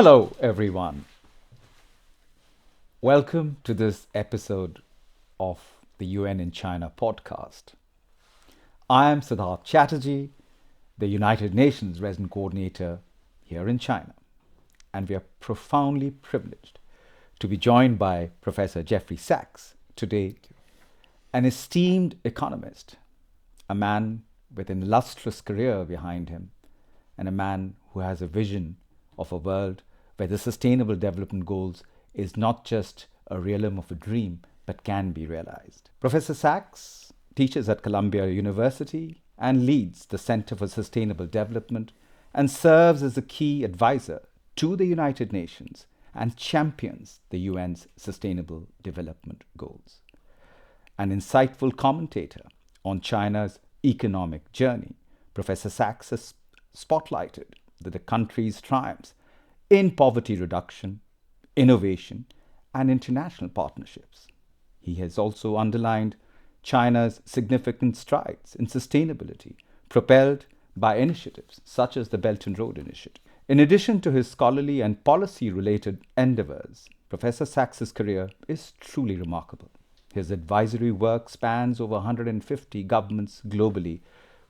Hello, everyone. Welcome to this episode of the UN in China podcast. I am Siddharth Chatterjee, the United Nations Resident Coordinator here in China, and we are profoundly privileged to be joined by Professor Jeffrey Sachs today, an esteemed economist, a man with an illustrious career behind him, and a man who has a vision of a world where the Sustainable Development Goals is not just a realm of a dream, but can be realized. Professor Sachs teaches at Columbia University and leads the Center for Sustainable Development and serves as a key advisor to the United Nations and champions the UN's Sustainable Development Goals. An insightful commentator on China's economic journey, Professor Sachs has spotlighted the country's triumphs in poverty reduction, innovation, and international partnerships. He has also underlined China's significant strides in sustainability, propelled by initiatives such as the Belt and Road Initiative. In addition to his scholarly and policy-related endeavors, Professor Sachs's career is truly remarkable. His advisory work spans over 150 governments globally,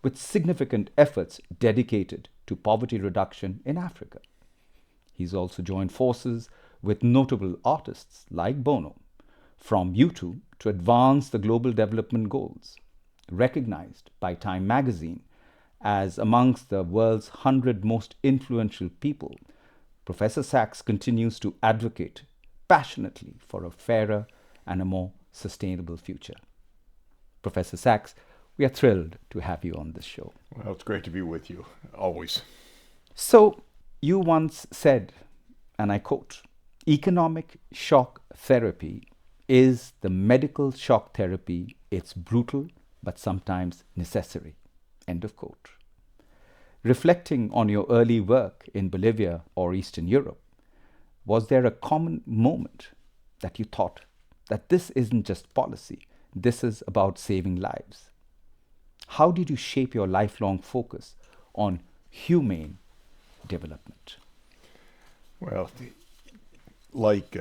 with significant efforts dedicated to poverty reduction in Africa. He's also joined forces with notable artists like Bono from U2 to advance the global development goals. Recognized by Time magazine as amongst the world's 100 most influential people, Professor Sachs continues to advocate passionately for a fairer and a more sustainable future. Professor Sachs, we are thrilled to have you on this show. Well, it's great to be with you, always. So, you once said, and I quote, "Economic shock therapy is the medical shock therapy. It's brutal, but sometimes necessary." End of quote. Reflecting on your early work in Bolivia or Eastern Europe, was there a common moment that you thought that this isn't just policy, this is about saving lives? How did you shape your lifelong focus on humane development? Well, like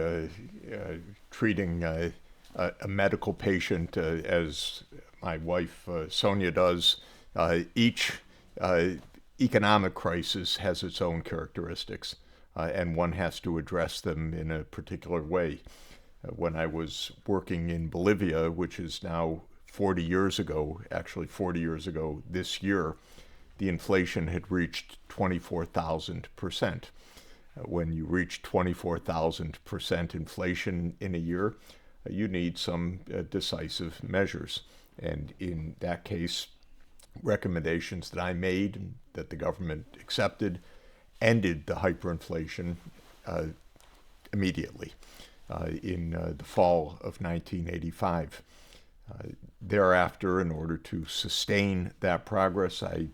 treating a medical patient as my wife Sonia does, each economic crisis has its own characteristics, and one has to address them in a particular way. When I was working in Bolivia, which is now 40 years ago, actually 40 years ago this year, the inflation had reached 24,000%. When you reach 24,000% inflation in a year, you need some decisive measures. And in that case, recommendations that I made and that the government accepted ended the hyperinflation immediately in the fall of 1985. Thereafter, in order to sustain that progress, I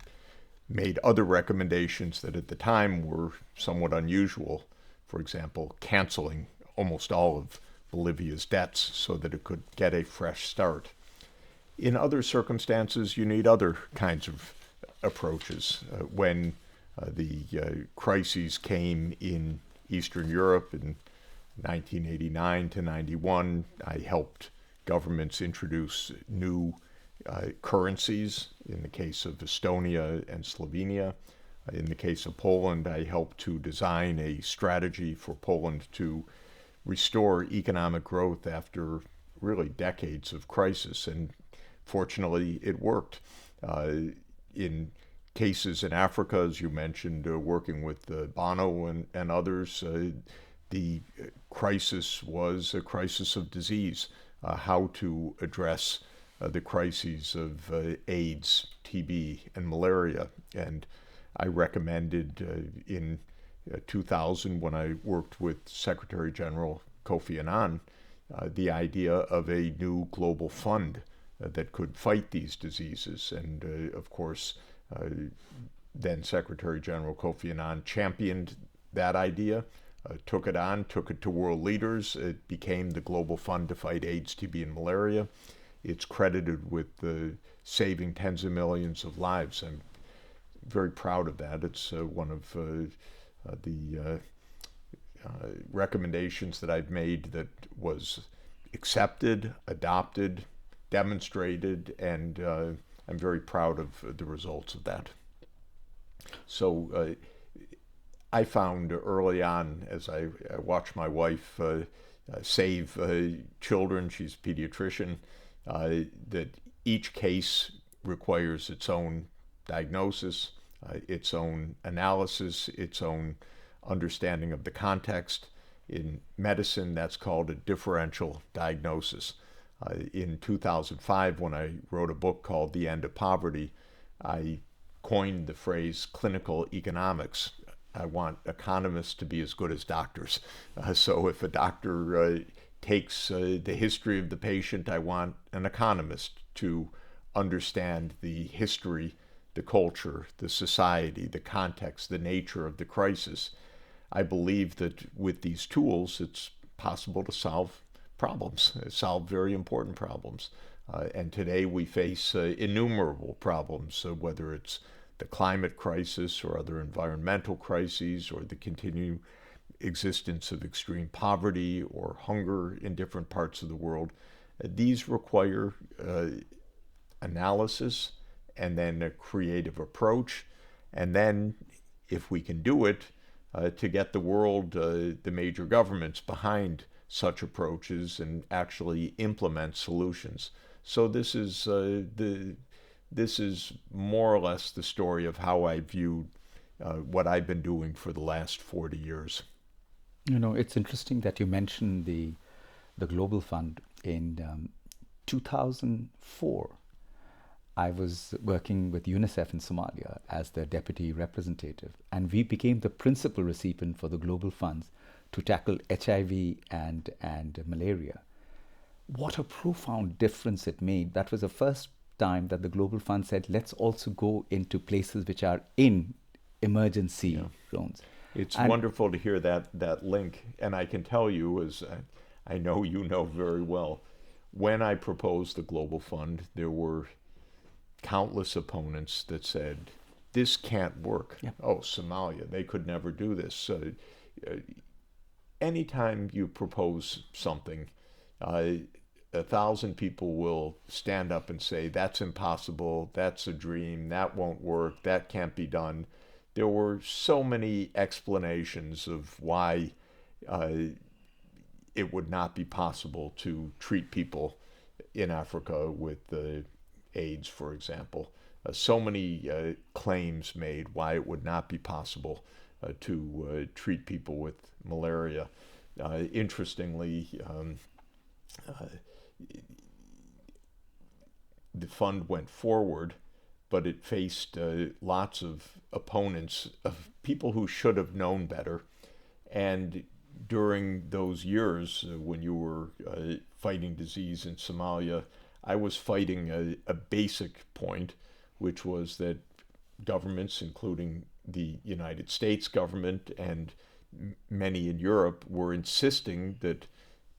made other recommendations that at the time were somewhat unusual. For example, canceling almost all of Bolivia's debts so that it could get a fresh start. In other circumstances, you need other kinds of approaches. When the crises came in Eastern Europe in 1989 to 91, I helped governments introduce new currencies. In the case of Estonia and Slovenia, in the case of Poland, I helped to design a strategy for Poland to restore economic growth after really decades of crisis, and fortunately it worked. In cases in Africa, as you mentioned, working with Bono and others, the crisis was a crisis of disease. How to address the crises of AIDS, TB, and malaria. And I recommended in 2000, when I worked with Secretary General Kofi Annan, the idea of a new global fund that could fight these diseases. And of course, then Secretary General Kofi Annan championed that idea, took it on, took it to world leaders. It became the global fund to fight AIDS, TB, and malaria. It's credited with saving tens of millions of lives. I'm very proud of that. It's one of the recommendations that I've made that was accepted, adopted, demonstrated, and I'm very proud of the results of that. So I found early on, as I watched my wife save children, she's a pediatrician, that each case requires its own diagnosis, its own analysis, its own understanding of the context. In medicine, that's called a differential diagnosis. In 2005, when I wrote a book called The End of Poverty, I coined the phrase clinical economics. I want economists to be as good as doctors. So if a doctor takes the history of the patient, I want an economist to understand the history, the culture, the society, the context, the nature of the crisis. I believe that with these tools, it's possible to solve problems, solve very important problems. And today we face innumerable problems, whether it's the climate crisis or other environmental crises or the continued existence of extreme poverty or hunger in different parts of the world. These require analysis and then a creative approach. And then, if we can do it, to get the world, the major governments behind such approaches and actually implement solutions. So this is more or less the story of how I viewed what I've been doing for the last 40 years. You know, it's interesting that you mentioned the Global Fund. In 2004, I was working with UNICEF in Somalia as the deputy representative, and we became the principal recipient for the Global Funds to tackle HIV and malaria. What a profound difference it made. That was the first time that the Global Fund said, let's also go into places which are in emergency zones. It's wonderful to hear that link. And I can tell you, as I know you know very well, when I proposed the Global Fund, there were countless opponents that said, this can't work. Yeah. Oh, Somalia, they could never do this. Anytime you propose something, 1,000 people will stand up and say, that's impossible, that's a dream, that won't work, that can't be done. There were so many explanations of why it would not be possible to treat people in Africa with AIDS, for example. So many claims made why it would not be possible to treat people with malaria. Interestingly, the fund went forward, but it faced lots of opponents, of people who should have known better. And during those years when you were fighting disease in Somalia, I was fighting a basic point, which was that governments, including the United States government and many in Europe, were insisting that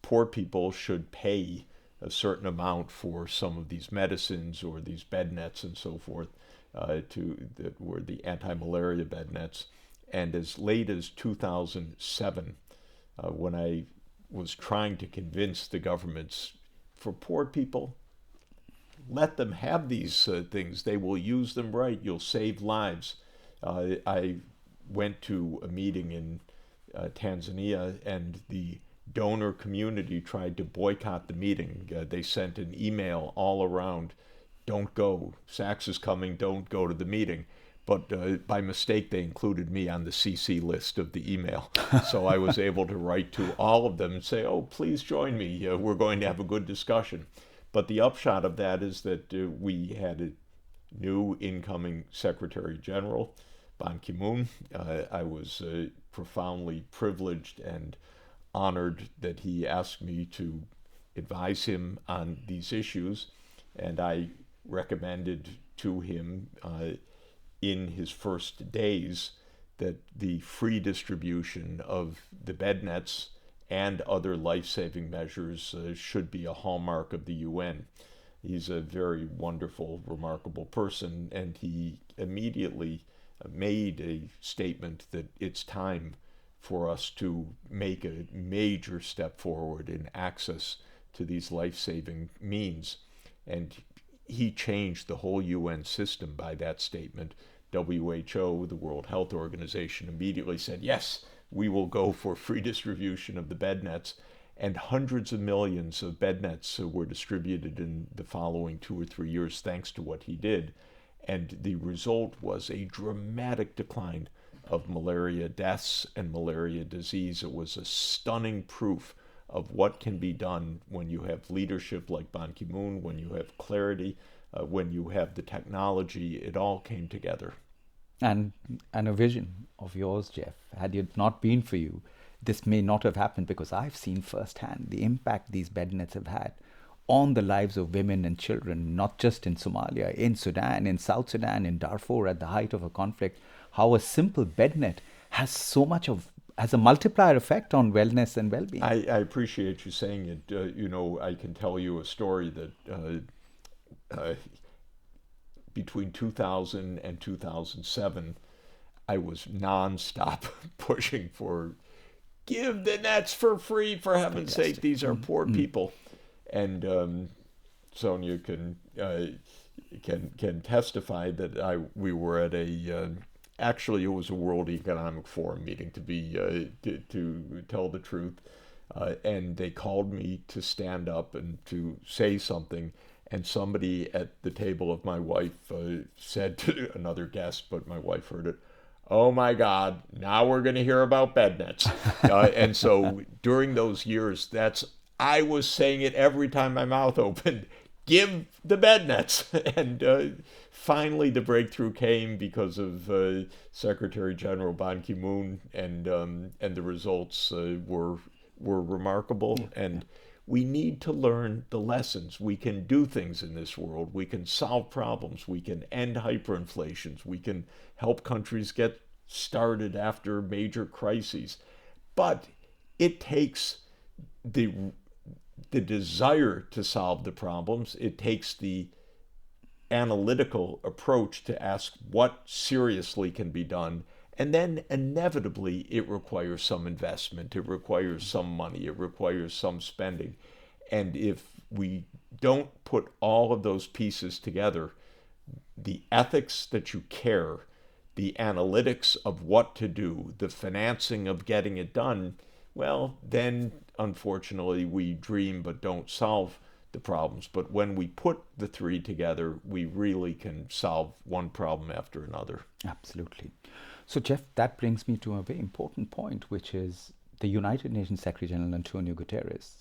poor people should pay a certain amount for some of these medicines or these bed nets and so forth, that were the anti-malaria bed nets. And as late as 2007, when I was trying to convince the governments, for poor people, let them have these things. They will use them right. You'll save lives. I went to a meeting in Tanzania, and the donor community tried to boycott the meeting. They sent an email all around, don't go. Sachs is coming, don't go to the meeting. But by mistake, they included me on the CC list of the email. So I was able to write to all of them and say, oh, please join me. We're going to have a good discussion. But the upshot of that is that we had a new incoming Secretary General, Ban Ki-moon. I was profoundly privileged and honored that he asked me to advise him on these issues. And I recommended to him in his first days that the free distribution of the bed nets and other life-saving measures should be a hallmark of the UN. He's a very wonderful, remarkable person, and he immediately made a statement that it's time for us to make a major step forward in access to these life-saving means. And he changed the whole UN system by that statement. WHO, the World Health Organization, immediately said, yes, we will go for free distribution of the bed nets. And hundreds of millions of bed nets were distributed in the following 2 or 3 years thanks to what he did. And the result was a dramatic decline of malaria deaths and malaria disease. It was a stunning proof of what can be done when you have leadership like Ban Ki-moon, when you have clarity, when you have the technology. It all came together. And a vision of yours, Jeff. Had it not been for you, this may not have happened, because I've seen firsthand the impact these bed nets have had on the lives of women and children, not just in Somalia, in Sudan, in South Sudan, in Darfur at the height of a conflict, how a simple bed net has a multiplier effect on wellness and well-being. I appreciate you saying it. I can tell you a story that between 2000 and 2007, I was nonstop pushing for, give the nets for free, for heaven's sake, these are poor people. And Sonia can testify that we were at actually it was a World Economic Forum meeting, to tell the truth, and they called me to stand up and to say something, and somebody at the table of my wife said to another guest, but my wife heard it, "Oh my God, now we're going to hear about bed nets." And so during those years, I was saying it every time my mouth opened, give the bed nets. And finally the breakthrough came because of Secretary General Ban Ki-moon, and the results were remarkable. And we need to learn the lessons. We can do things in this world. We can solve problems. We can end hyperinflations. We can help countries get started after major crises. But it takes the desire to solve the problems. It takes the analytical approach to ask what seriously can be done. And then inevitably it requires some investment, it requires some money, it requires some spending. And if we don't put all of those pieces together, the ethics that you care, the analytics of what to do, the financing of getting it done, well, then unfortunately we dream but don't solve the problems. But when we put the three together, we really can solve one problem after another. Absolutely. So, Jeff, that brings me to a very important point, which is the United Nations Secretary General Antonio Guterres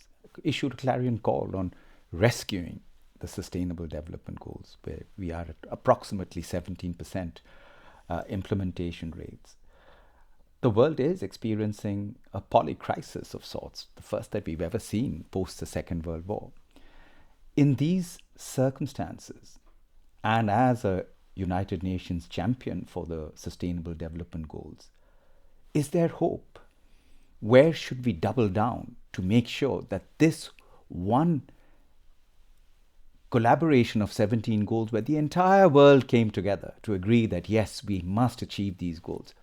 issued a clarion call on rescuing the Sustainable Development Goals, where we are at approximately 17% implementation rates. The world is experiencing a polycrisis of sorts, the first that we've ever seen post the Second World War. In these circumstances, and as a United Nations champion for the Sustainable Development Goals, is there hope? Where should we double down to make sure that this one collaboration of 17 goals, where the entire world came together to agree that yes, we must achieve these goals,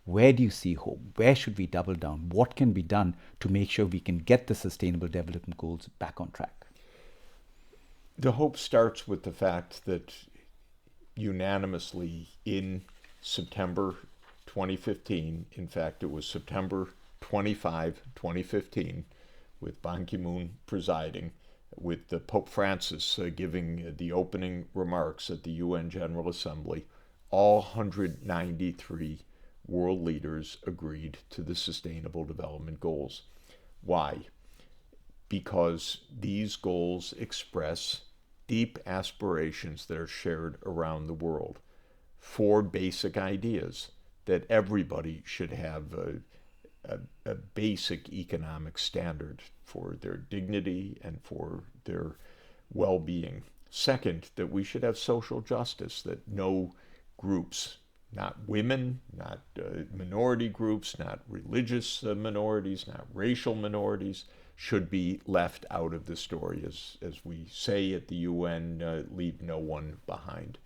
where do you see hope? Where should we double down? What can be done to make sure we can get the Sustainable Development Goals back on track? The hope starts with the fact that unanimously in September 2015, in fact it was September 25, 2015, with Ban Ki-moon presiding, with Pope Francis giving the opening remarks at the UN General Assembly, all 193 world leaders agreed to the Sustainable Development Goals. Why? Because these goals express deep aspirations that are shared around the world. 4 basic ideas: that everybody should have a basic economic standard for their dignity and for their well-being. Second, that we should have social justice, that no groups, not women, not minority groups, not religious minorities, not racial minorities, should be left out of the story. As we say at the UN, leave no one behind.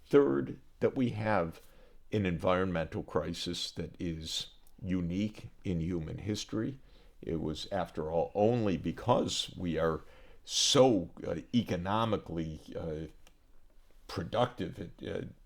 Third, that we have an environmental crisis that is unique in human history. It was, after all, only because we are so economically productive,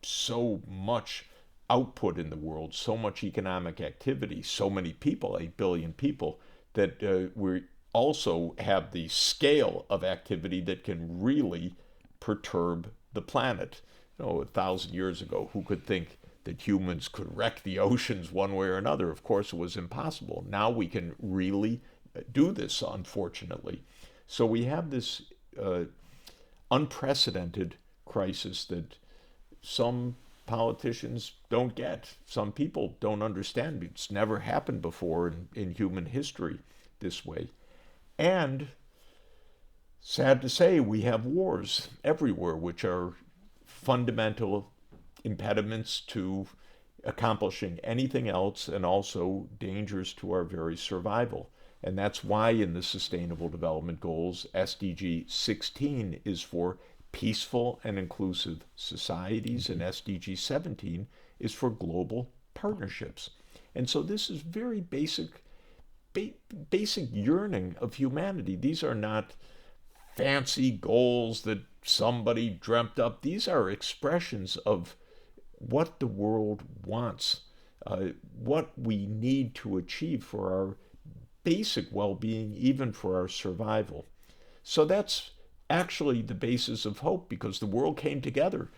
so much output in the world, so much economic activity, so many people, 8 billion people, that we also have the scale of activity that can really perturb the planet. 1,000 years ago, who could think that humans could wreck the oceans one way or another? Of course, it was impossible. Now we can really do this, unfortunately. So we have this unprecedented crisis that some politicians don't get. Some people don't understand. It's never happened before in human history this way. And sad to say, we have wars everywhere, which are fundamental impediments to accomplishing anything else, and also dangers to our very survival. And that's why in the Sustainable Development Goals, SDG 16 is for peaceful and inclusive societies, and SDG 17 is for global partnerships. And so this is very basic yearning of humanity. These are not fancy goals that somebody dreamt up. These are expressions of what the world wants, what we need to achieve for our basic well-being, even for our survival. So that's actually the basis of hope, because the world came together,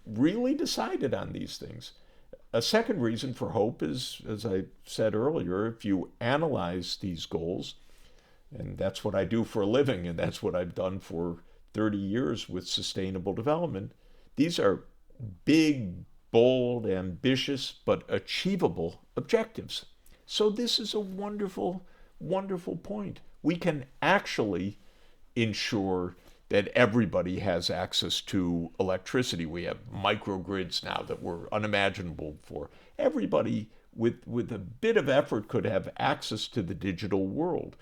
really decided on these things. A second reason for hope is, as I said earlier, if you analyze these goals, and that's what I do for a living, and that's what I've done for 30 years with sustainable development, these are big, bold, ambitious, but achievable objectives. So this is a wonderful, wonderful point. We can actually ensure that everybody has access to electricity. We have microgrids now that were unimaginable before. Everybody with a bit of effort could have access to the digital world.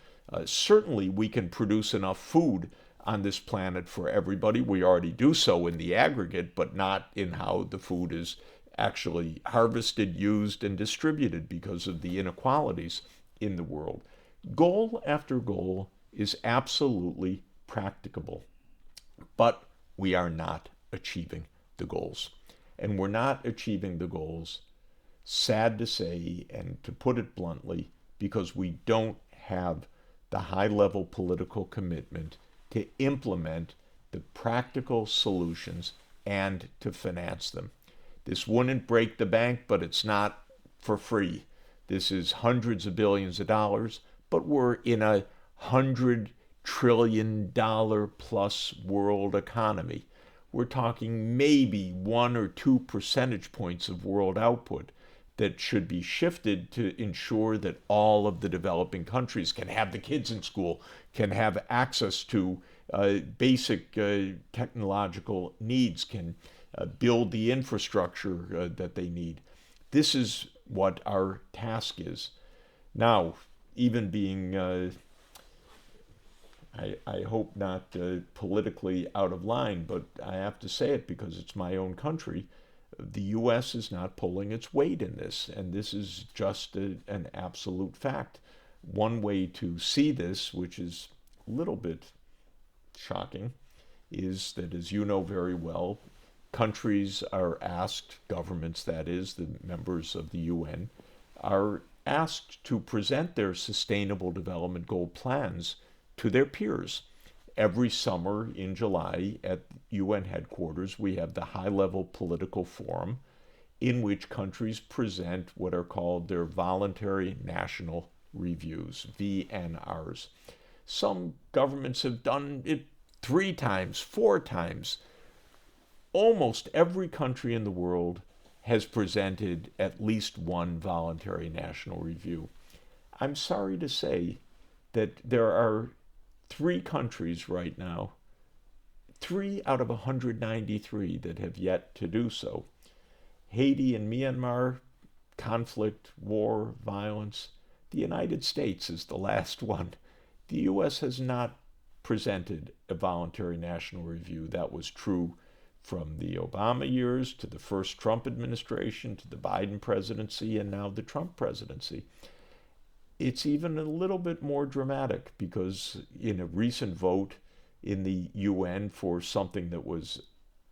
Certainly we can produce enough food on this planet for everybody. We already do so in the aggregate, but not in how the food is actually harvested, used, and distributed because of the inequalities in the world. Goal after goal is absolutely practicable, but we are not achieving the goals. And we're not achieving the goals, sad to say, and to put it bluntly, because we don't have the high-level political commitment to implement the practical solutions and to finance them. This wouldn't break the bank, but it's not for free. This is hundreds of billions of dollars, but we're in a $100 trillion plus world economy. We're talking maybe 1 or 2 percentage points of world output that should be shifted to ensure that all of the developing countries can have the kids in school, can have access to basic technological needs, can build the infrastructure that they need. This is what our task is. Now, even being, I hope not politically out of line, but I have to say it because it's my own country, the U.S. is not pulling its weight in this, and this is just an absolute fact. One way to see this, which is a little bit shocking, is that, as you know very well, countries are asked, governments that is, the members of the UN, are asked to present their Sustainable Development Goal plans to their peers. Every summer in July at UN headquarters, we have the high-level political forum in which countries present what are called their voluntary national reviews, VNRs. Some governments have done it 3 times, 4 times. Almost every country in the world has presented at least one voluntary national review. I'm sorry to say that there are 3 countries right now, 3 out of 193 that have yet to do so. Haiti and Myanmar, conflict, war, violence. The United States is the last one. The U.S. has not presented a voluntary national review. That was true from the Obama years to the first Trump administration to the Biden presidency and now the Trump presidency. It's even a little bit more dramatic because in a recent vote in the UN for something that was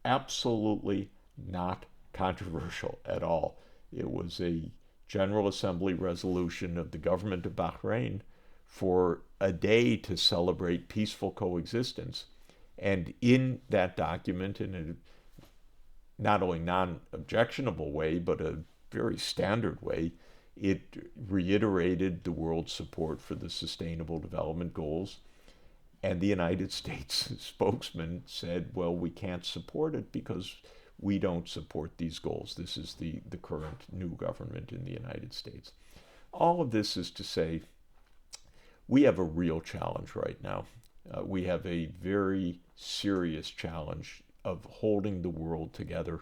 absolutely not controversial at all, it was a General Assembly resolution of the government of Bahrain for a day to celebrate peaceful coexistence. And in that document, in a not only non-objectionable way, but a very standard way, it reiterated the world's support for the Sustainable Development Goals. And the United States spokesman said, well, we can't support it because we don't support these goals. This is the current new government in the United States. All of this is to say, we have a real challenge right now. We have a very serious challenge of holding the world together,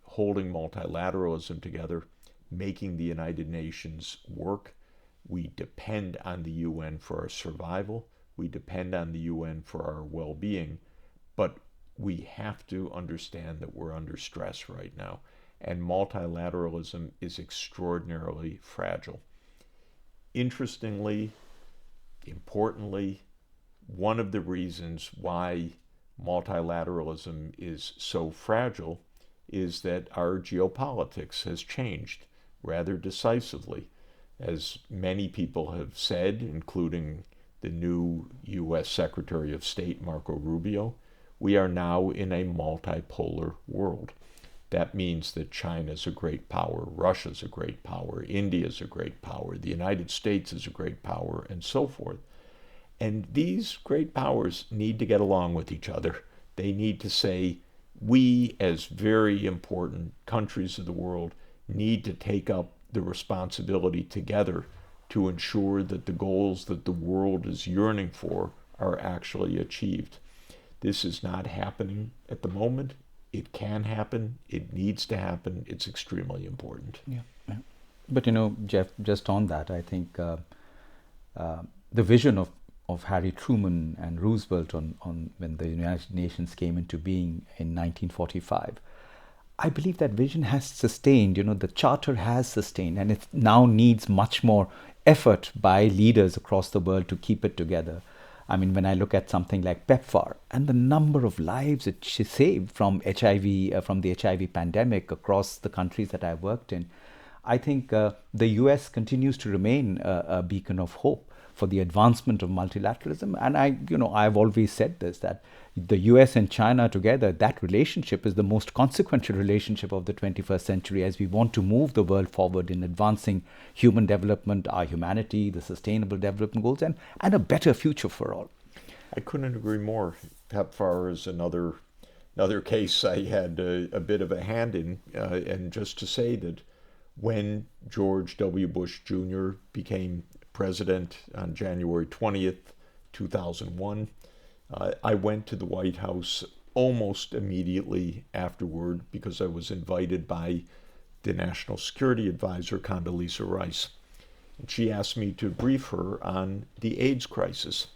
holding multilateralism together, making the United Nations work. We depend on the UN for our survival. We depend on the UN for our well-being. But we have to understand that we're under stress right now. And multilateralism is extraordinarily fragile. Interestingly, importantly, one of the reasons why multilateralism is so fragile is that our geopolitics has changed rather decisively. As many people have said, including the new U.S. Secretary of State, Marco Rubio, we are now in a multipolar world. That means that China is a great power, Russia is a great power, India is a great power, the United States is a great power, and so forth. And these great powers need to get along with each other. They need to say, we as very important countries of the world need to take up the responsibility together to ensure that the goals that the world is yearning for are actually achieved. This is not happening at the moment. It can happen. It needs to happen. It's extremely important. Yeah. But Jeff, just on that, I think the vision of Harry Truman and Roosevelt on when the United Nations came into being in 1945, I believe that vision has sustained, the charter has sustained, and it now needs much more effort by leaders across the world to keep it together. I mean, when I look at something like PEPFAR and the number of lives it saved from HIV, from the HIV pandemic across the countries that I've worked in, I think the US continues to remain a beacon of hope for the advancement of multilateralism. And I've always said this, that the US and China together, that relationship is the most consequential relationship of the 21st century as we want to move the world forward in advancing human development, our humanity, the sustainable development goals, and a better future for all. I couldn't agree more. PEPFAR is another case I had a bit of a hand in. And just to say that when George W. Bush Jr. became president on January 20th, 2001, I went to the White House almost immediately afterward because I was invited by the National Security Advisor, Condoleezza Rice. And she asked me to brief her on the AIDS crisis.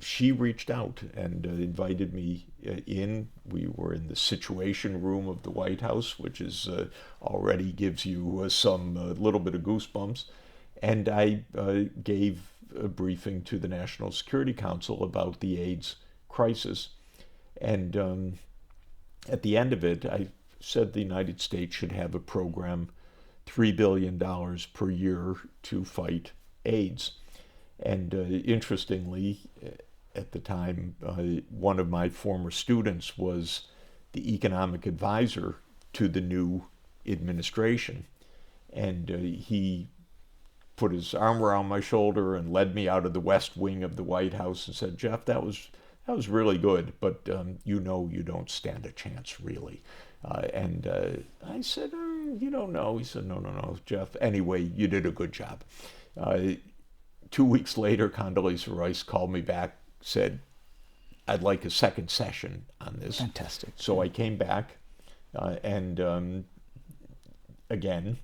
She reached out and invited me in. We were in the Situation Room of the White House, which is already gives you some little bit of goosebumps. And I gave a briefing to the National Security Council about the AIDS crisis. And at the end of it, I said the United States should have a program, $3 billion per year to fight AIDS. And interestingly, at the time, one of my former students was the economic advisor to the new administration. And he put his arm around my shoulder and led me out of the West Wing of the White House and said, Jeff, that was really good, but you don't stand a chance, really. And I said, you don't know. He said, no, Jeff. Anyway, you did a good job. 2 weeks later, Condoleezza Rice called me back, said, I'd like a second session on this. Fantastic. So I came back and again,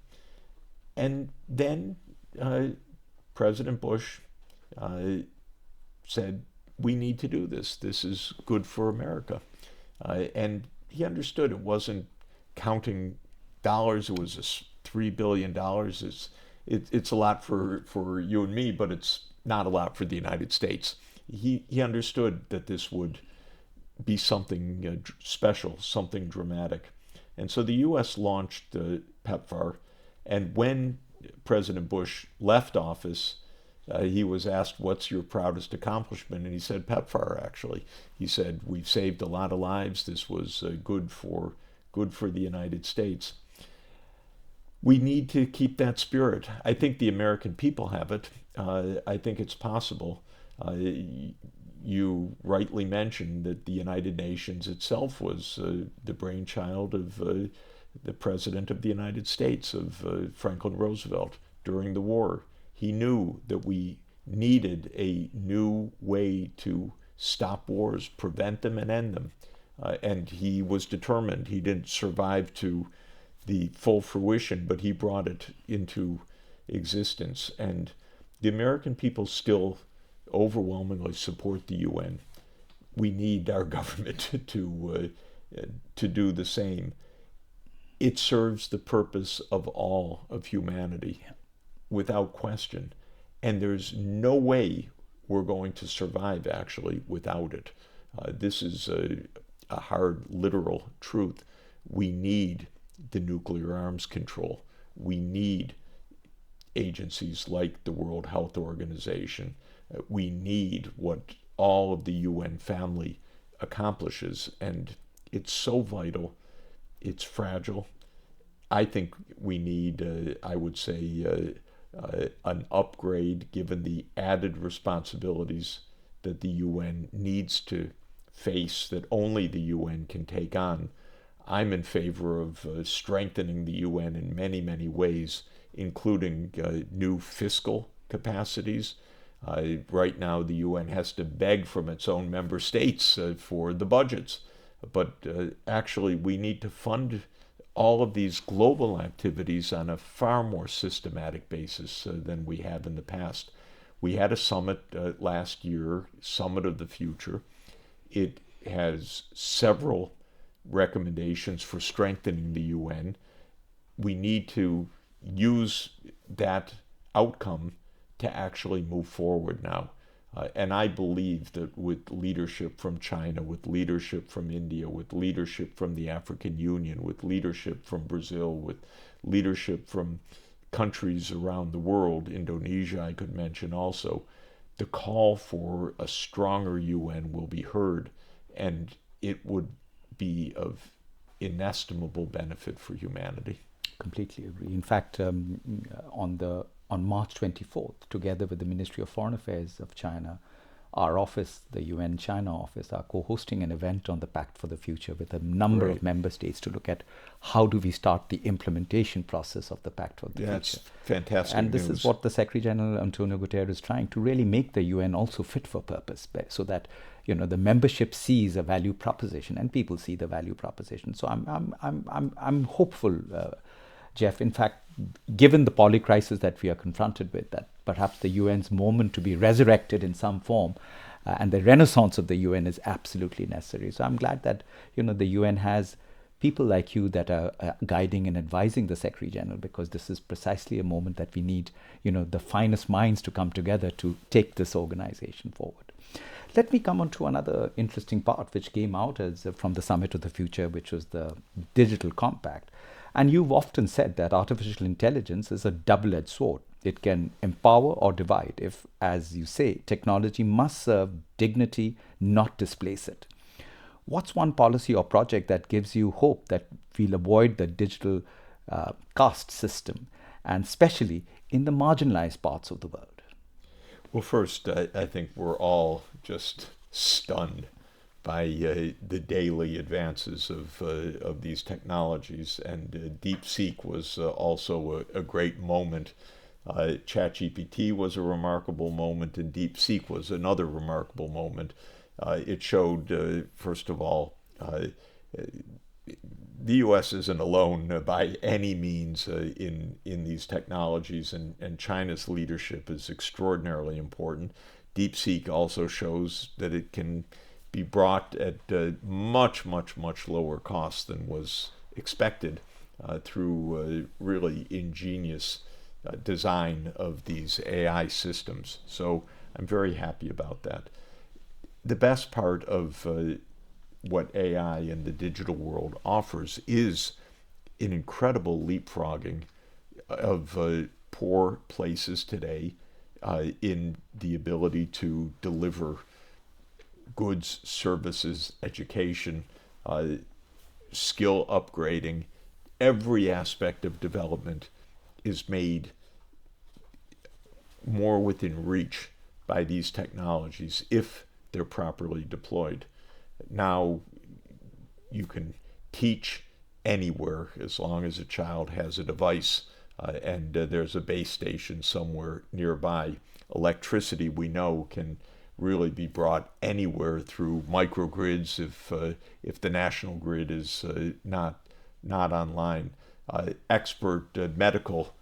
and then President Bush said, we need to do this. This is good for America. And he understood it wasn't counting dollars. It was $3 billion. It's a lot for you and me, but it's not a lot for the United States. He understood that this would be something special, something dramatic. And so the U.S. launched PEPFAR, and when President Bush left office, he was asked, "What's your proudest accomplishment?" And he said, "PEPFAR." Actually, he said, "We've saved a lot of lives. This was good for the United States." We need to keep that spirit. I think the American people have it. I think it's possible. You rightly mentioned that the United Nations itself was the brainchild of the President of the United States, of Franklin Roosevelt, during the war. He knew that we needed a new way to stop wars, prevent them, and end them. And he was determined. He didn't survive to the full fruition, but he brought it into existence. And the American people still overwhelmingly support the UN. We need our government to do the same. It serves the purpose of all of humanity, without question. And there's no way we're going to survive, actually, without it. This is a hard, literal truth. We need the nuclear arms control. We need agencies like the World Health Organization. We need what all of the UN family accomplishes, and it's so vital. It's fragile. I think we need, I would say, an upgrade given the added responsibilities that the UN needs to face, that only the UN can take on. I'm in favor of strengthening the UN in many, many ways, including new fiscal capacities. Right now, the UN has to beg from its own member states for the budgets. But actually, we need to fund all of these global activities on a far more systematic basis than we have in the past. We had a summit last year, Summit of the Future. It has several recommendations for strengthening the UN. We need to use that outcome to actually move forward now. And I believe that with leadership from China, with leadership from India, with leadership from the African Union, with leadership from Brazil, with leadership from countries around the world, Indonesia I could mention also, the call for a stronger UN will be heard, and it would be of inestimable benefit for humanity. Completely agree. In fact, on March 24th, together with the Ministry of Foreign Affairs of China, our office, the UN China office, are co-hosting an event on the Pact for the Future with a number of member states to look at how do we start the implementation process of the Pact for the Future. That's fantastic And this news. is what the Secretary General Antonio Guterres is trying to really make the UN also fit for purpose, so that the membership sees a value proposition and people see the value proposition. So I'm hopeful, Jeff. In fact, given the polycrisis that we are confronted with, that perhaps the UN's moment to be resurrected in some form and the renaissance of the UN is absolutely necessary. So I'm glad that the UN has people like you that are guiding and advising the Secretary General, because this is precisely a moment that we need the finest minds to come together to take this organization forward. Let me come on to another interesting part which came out as from the Summit of the Future, which was the Digital Compact. And you've often said that artificial intelligence is a double-edged sword. It can empower or divide if, as you say, technology must serve dignity, not displace it. What's one policy or project that gives you hope that we'll avoid the digital caste system, and especially in the marginalized parts of the world? Well, first, I think we're all just stunned by the daily advances of these technologies, and DeepSeek was also a great moment. ChatGPT was a remarkable moment, and DeepSeek was another remarkable moment. It showed, first of all, the U.S. isn't alone by any means in these technologies, and China's leadership is extraordinarily important. DeepSeek also shows that it can be brought at much, much, much lower cost than was expected through really ingenious design of these AI systems. So I'm very happy about that. The best part of what AI in the digital world offers is an incredible leapfrogging of poor places today in the ability to deliver goods, services, education, skill upgrading. Every aspect of development is made more within reach by these technologies if they're properly deployed. Now, you can teach anywhere as long as a child has a device and there's a base station somewhere nearby. Electricity, we know, can really be brought anywhere through microgrids if the national grid is not online. Expert medical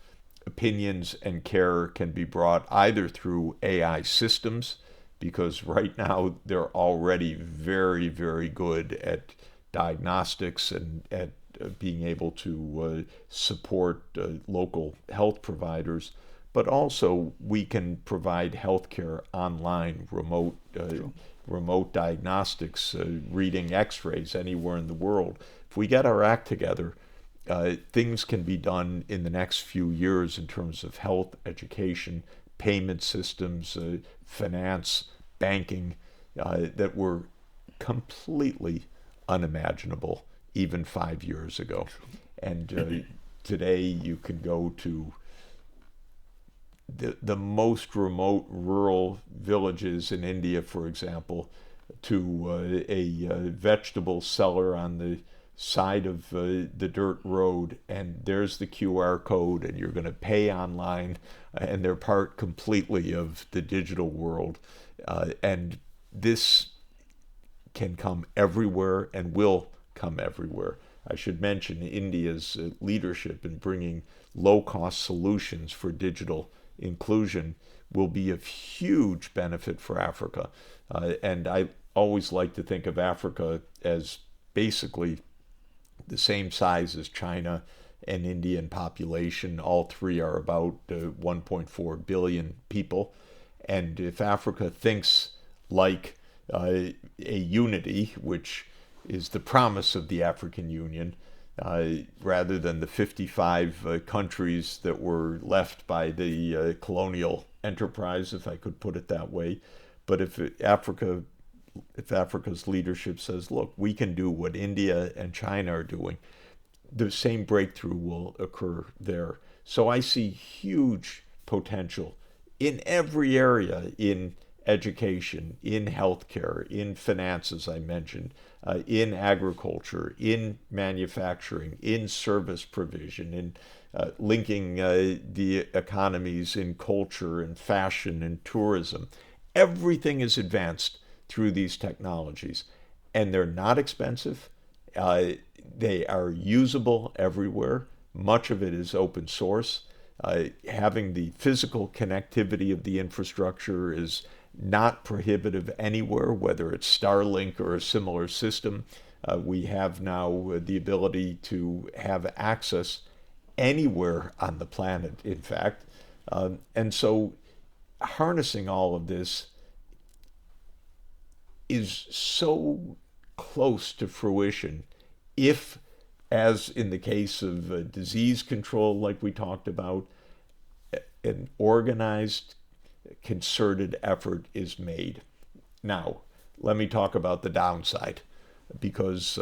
opinions and care can be brought either through AI systems, because right now they're already very, very good at diagnostics and at being able to support local health providers, but also we can provide healthcare online, remote diagnostics, reading x-rays anywhere in the world. If we get our act together, things can be done in the next few years in terms of health, education, payment systems, finance, banking, that were completely unimaginable even 5 years ago. And today you can go to the most remote rural villages in India, for example, to a vegetable seller on the side of the dirt road, and there's the QR code, and you're going to pay online, and they're part completely of the digital world. And this can come everywhere and will come everywhere. I should mention India's leadership in bringing low-cost solutions for digital inclusion will be of huge benefit for Africa. And I always like to think of Africa as basically the same size as China and India in population. All three are about 1.4 billion people. And if Africa thinks like a unity, which is the promise of the African Union, rather than the 55 countries that were left by the colonial enterprise, if I could put it that way. But if Africa's leadership says, look, we can do what India and China are doing, the same breakthrough will occur there. So I see huge potential in every area, in education, in healthcare, in finance, as I mentioned, in agriculture, in manufacturing, in service provision, in linking the economies in culture and fashion and tourism. Everything is advanced through these technologies, and they're not expensive. They are usable everywhere. Much of it is open source. Having the physical connectivity of the infrastructure is not prohibitive anywhere, whether it's Starlink or a similar system. We have now the ability to have access anywhere on the planet, in fact. And so harnessing all of this is so close to fruition if, as in the case of disease control, like we talked about, an organized, concerted effort is made. Now, let me talk about the downside, because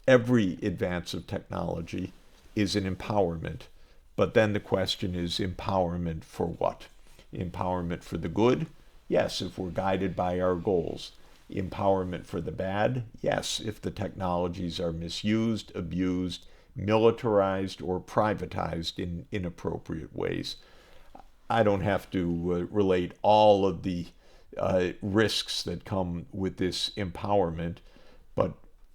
every advance of technology is an empowerment. But then the question is, empowerment for what? Empowerment for the good? Yes, if we're guided by our goals. Empowerment for the bad? Yes, if the technologies are misused, abused, militarized, or privatized in inappropriate ways. I don't have to relate all of the risks that come with this empowerment, but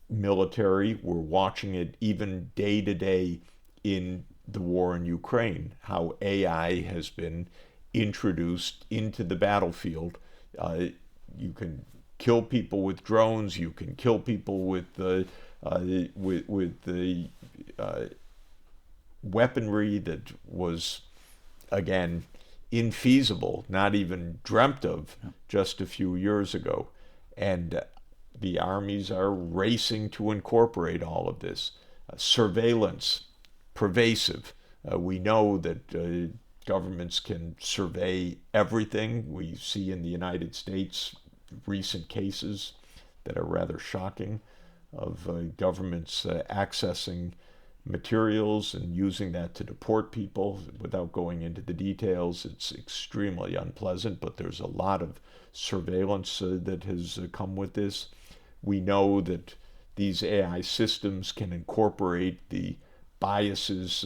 military, we're watching it even day to day in the war in Ukraine, how AI has been introduced into the battlefield. You can kill people with drones. You can kill people with the weaponry that was, again, infeasible, not even dreamt of just a few years ago. And the armies are racing to incorporate all of this. Surveillance, pervasive. We know that governments can survey everything. We see in the United States recent cases that are rather shocking of governments accessing materials and using that to deport people. Without going into the details, it's extremely unpleasant, but there's a lot of surveillance that has come with this. We know that these AI systems can incorporate the biases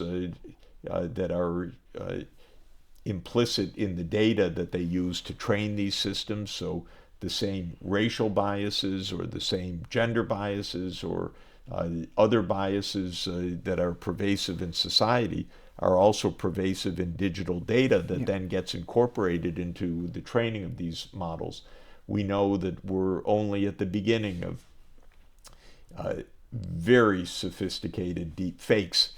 that are implicit in the data that they use to train these systems. So the same racial biases or the same gender biases or other biases that are pervasive in society are also pervasive in digital data that then gets incorporated into the training of these models. We know that we're only at the beginning of very sophisticated deep fakes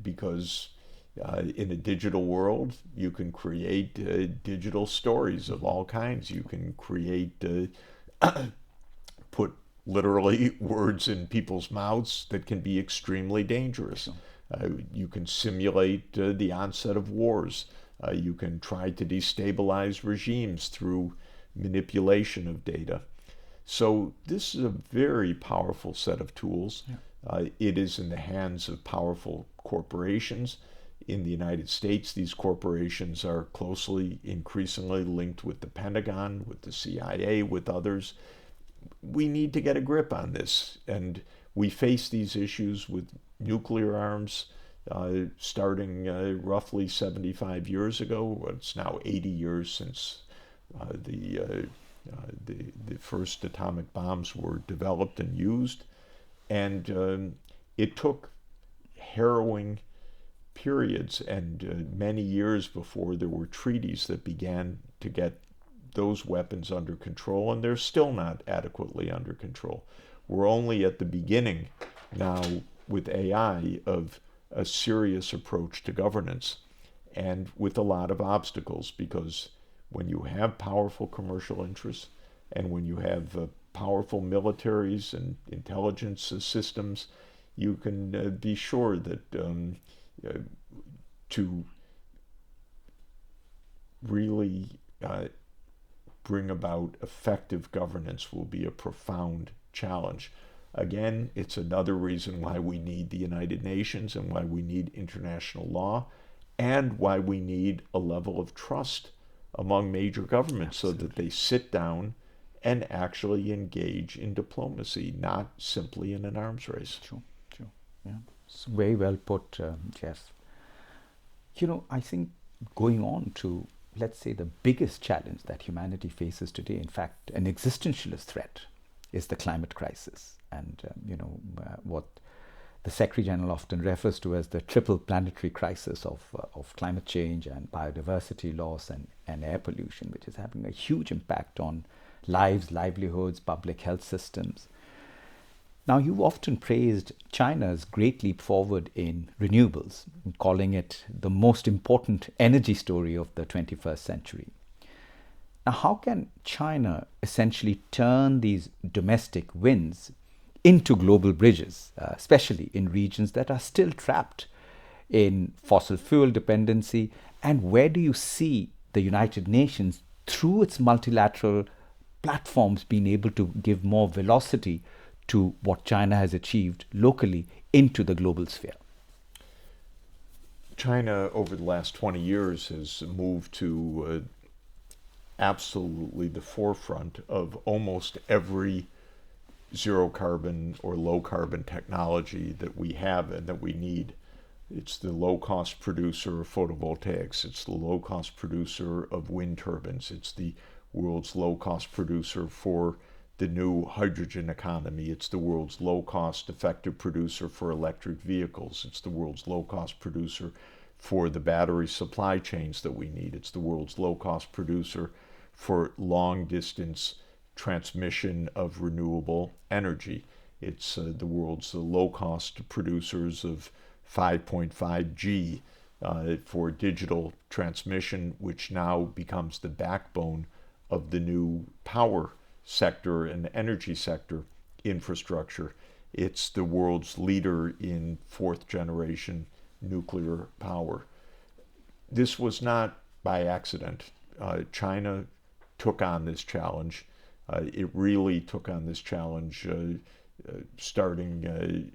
because in a digital world, you can create digital stories of all kinds. You can create, put literally words in people's mouths that can be extremely dangerous. You can simulate the onset of wars. You can try to destabilize regimes through manipulation of data. So this is a very powerful set of tools. It is in the hands of powerful corporations. In the United States, these corporations are closely, increasingly linked with the Pentagon, with the CIA, with others. We need to get a grip on this, and we face these issues with nuclear arms starting roughly 75 years ago. It's now 80 years since the first atomic bombs were developed and used, and it took harrowing periods and many years before there were treaties that began to get those weapons under control, and they're still not adequately under control. We're only at the beginning now with AI of a serious approach to governance, and with a lot of obstacles, because when you have powerful commercial interests and when you have powerful militaries and intelligence systems, you can be sure that to really bring about effective governance will be a profound challenge. Again, it's another reason why we need the United Nations and why we need international law and why we need a level of trust among major governments. Absolutely. So that they sit down and actually engage in diplomacy, not simply in an arms race. Sure. Yeah. It's very well put, Jeff. I think going on to, let's say, the biggest challenge that humanity faces today, in fact, an existentialist threat, is the climate crisis. And, what the Secretary General often refers to as the triple planetary crisis of climate change and biodiversity loss and air pollution, which is having a huge impact on lives, livelihoods, public health systems. Now, you've often praised China's great leap forward in renewables, calling it the most important energy story of the 21st century. Now, how can China essentially turn these domestic wins into global bridges, especially in regions that are still trapped in fossil fuel dependency? And where do you see the United Nations, through its multilateral platforms, being able to give more velocity to what China has achieved locally into the global sphere? China, over the last 20 years, has moved to absolutely the forefront of almost every zero carbon or low carbon technology that we have and that we need. It's the low cost producer of photovoltaics. It's the low cost producer of wind turbines. It's the world's low cost producer for the new hydrogen economy. It's the world's low cost effective producer for electric vehicles. It's the world's low cost producer for the battery supply chains that we need. It's the world's low cost producer for long distance transmission of renewable energy. It's the world's low-cost producers of 5.5G for digital transmission, which now becomes the backbone of the new power sector and energy sector infrastructure. It's the world's leader in fourth generation nuclear power. This was not by accident. China took on this challenge. It really took on this challenge starting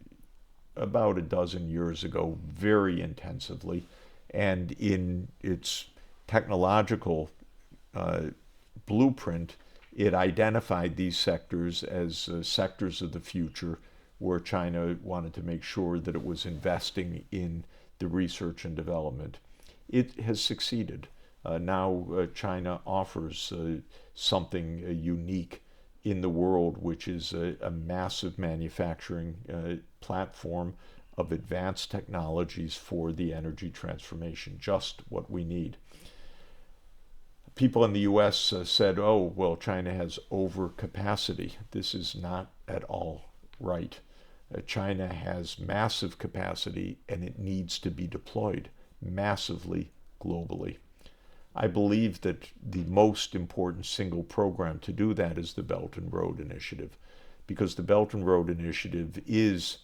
about a dozen years ago, very intensively. And in its technological blueprint, it identified these sectors as sectors of the future where China wanted to make sure that it was investing in the research and development. It has succeeded. Now China offers something unique in the world, which is a massive manufacturing platform of advanced technologies for the energy transformation, just what we need. People in the US said, oh, well, China has overcapacity. This is not at all right. China has massive capacity and it needs to be deployed massively globally. I believe that the most important single program to do that is the Belt and Road Initiative, because the Belt and Road Initiative is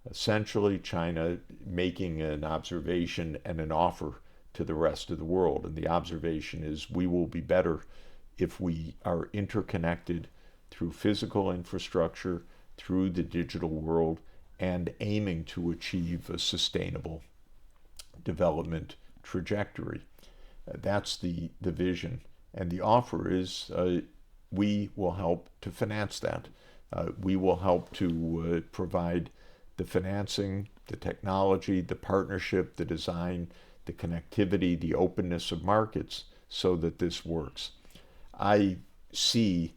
essentially China making an observation and an offer to the rest of the world. And the observation is we will be better if we are interconnected through physical infrastructure, through the digital world, and aiming to achieve a sustainable development trajectory. That's the vision. And the offer is we will help to finance that. We will help to provide the financing, the technology, the partnership, the design, the connectivity, the openness of markets so that this works. I see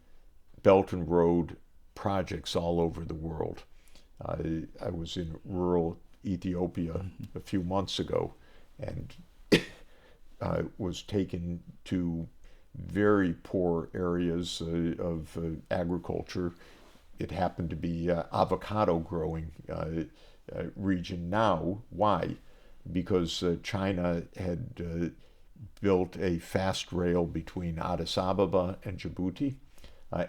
Belt and Road projects all over the world. I was in rural Ethiopia a few months ago and was taken to very poor areas of agriculture. It happened to be avocado growing region now. Why? Because China had built a fast rail between Addis Ababa and Djibouti,